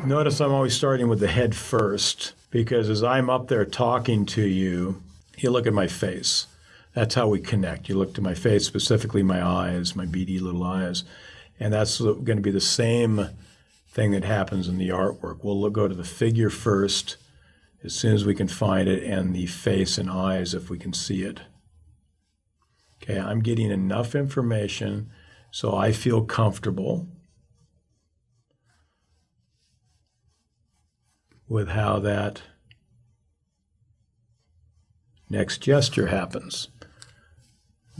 Notice I'm always starting with the head first, because as I'm up there talking to you, you look at my face. That's how we connect. You look to my face, specifically my eyes, my beady little eyes. And that's going to be the same thing that happens in the artwork. We'll go to the figure first, as soon as we can find it, and the face and eyes if we can see it. Okay, I'm getting enough information so I feel comfortable with how that next gesture happens.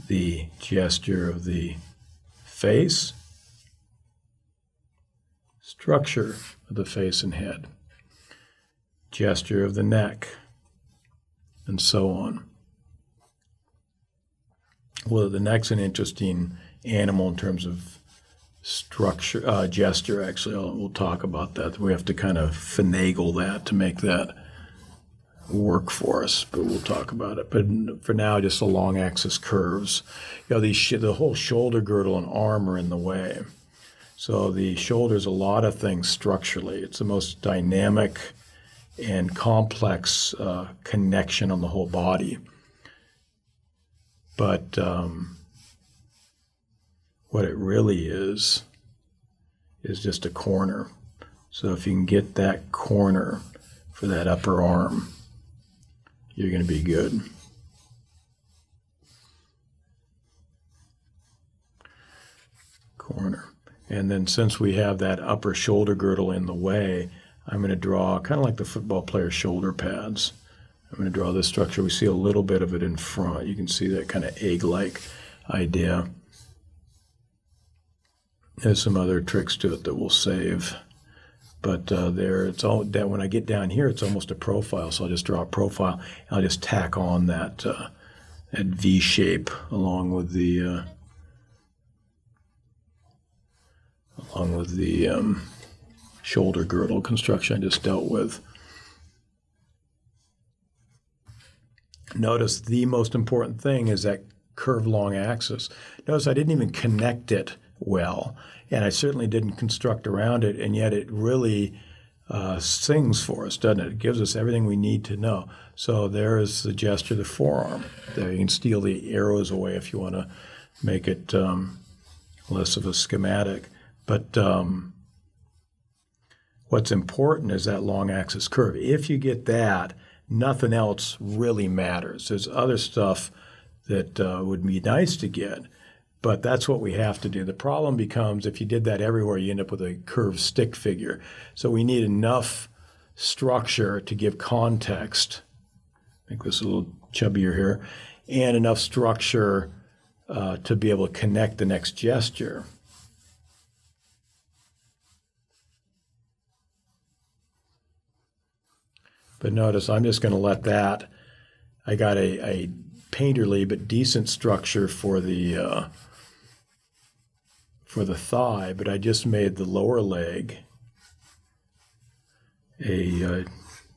The gesture of the face, structure of the face and head, gesture of the neck, and so on. Well, the neck's an interesting animal in terms of structure, gesture, actually. We'll talk about that. We have to kind of finagle that to make that work for us, but we'll talk about it. But for now, just the long axis curves. You know, the whole shoulder girdle and arm are in the way. So the shoulder's a lot of things structurally. It's the most dynamic and complex connection on the whole body. But what it really is just a corner. So if you can get that corner for that upper arm, you're going to be good. Corner. And then since we have that upper shoulder girdle in the way, I'm going to draw kind of like the football player's shoulder pads. I'm going to draw this structure. We see a little bit of it in front. You can see that kind of egg-like idea. There's some other tricks to it that we'll save. But it's all that when I get down here, it's almost a profile. So I'll just draw a profile, and I'll just tack on that V shape along with the shoulder girdle construction I just dealt with. Notice the most important thing is that curved long axis. Notice I didn't even connect it well, and I certainly didn't construct around it, and yet it really sings for us, doesn't it? It gives us everything we need to know. So there is the gesture of the forearm. There, you can steal the arrows away if you want to make it less of a schematic. But what's important is that long axis curve. If you get that, nothing else really matters. There's other stuff that would be nice to get, but that's what we have to do. The problem becomes if you did that everywhere, you end up with a curved stick figure. So we need enough structure to give context, make this a little chubbier here, and enough structure to be able to connect the next gesture. But notice I'm just going to let that, I got a painterly but decent structure for the thigh, but I just made the lower leg a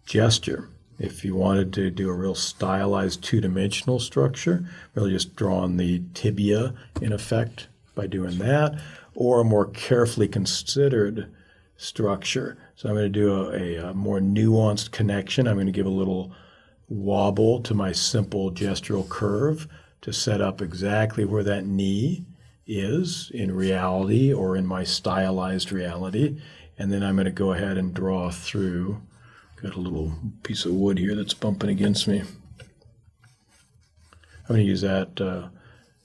gesture. If you wanted to do a real stylized two-dimensional structure, really just drawing the tibia in effect by doing that, or a more carefully considered structure. So I'm going to do a more nuanced connection. I'm going to give a little wobble to my simple gestural curve to set up exactly where that knee is in reality or in my stylized reality. And then I'm going to go ahead and draw through. Got a little piece of wood here that's bumping against me. I'm going to use that.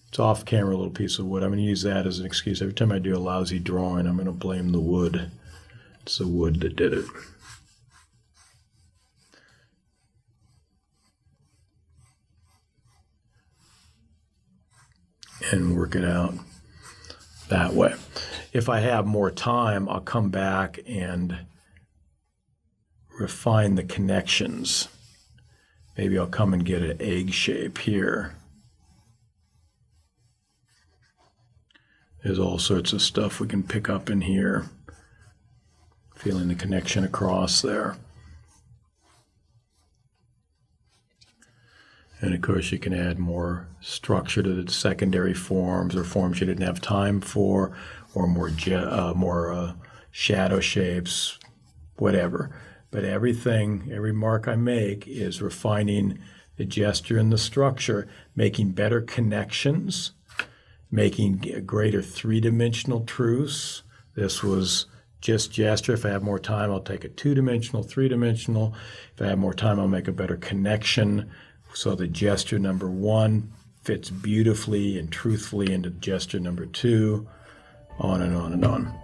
It's off camera, a little piece of wood. I'm going to use that as an excuse. Every time I do a lousy drawing, I'm going to blame the wood. It's the wood that did it. And work it out that way. If I have more time, I'll come back and refine the connections. Maybe I'll come and get an egg shape here. There's all sorts of stuff we can pick up in here. Feeling the connection across there. And of course you can add more structure to the secondary forms or forms you didn't have time for, or more shadow shapes, whatever. But every mark I make is refining the gesture and the structure, making better connections, making a greater three-dimensional truths. This was just gesture. If I have more time, I'll take a two-dimensional, three-dimensional. If I have more time, I'll make a better connection. So the gesture number 1 fits beautifully and truthfully into gesture number 2, on and on and on.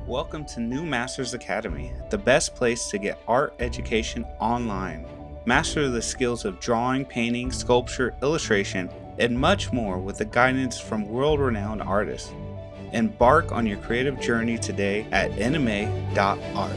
Welcome to New Masters Academy, the best place to get art education online. Master the skills of drawing, painting, sculpture, illustration, and much more with the guidance from world-renowned artists. Embark on your creative journey today at nma.art.